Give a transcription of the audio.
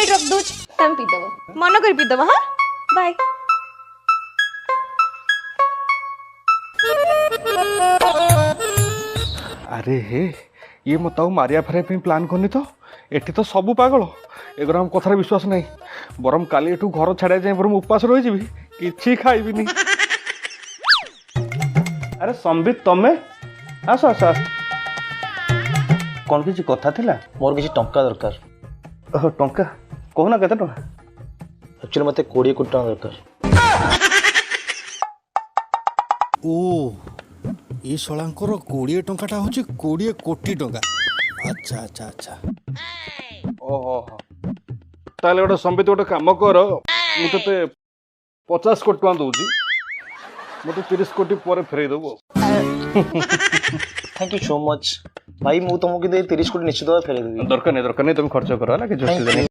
ये रख दूच तम पी दबो मन कर पी दबो हां बाय अरे हे ये मत मारिया फेर प्लान करनी तो एटी तो सब पागल एगुरा कथार विश्वास नहीं बरम काली एठू घर छाड़ा जाए बरम उपास रही किसी खाइबिनी। अरे संबित तमे आस आस आस कौन किसी कथा थिला मोर किसी टंका दरकार ओह टंका कहना केते टंका एक्चुअली मते 20 कोटी टंका दरकार। ओ ये शलांकर 20 टंकाटा हूँ 20 कोटी टंका। अच्छा अच्छा अच्छा ओहो ताले गोटे संबित गोटे काम कर मुझे 50 कोटी टଙ୍କା दौची मत 30 कोटी पर फेरई देबो। थैंक यू सो मच भाई मु तुमको 30 कोटी निश्चित फेरे देबी। दरकार नहीं तुम खर्च करो ना कि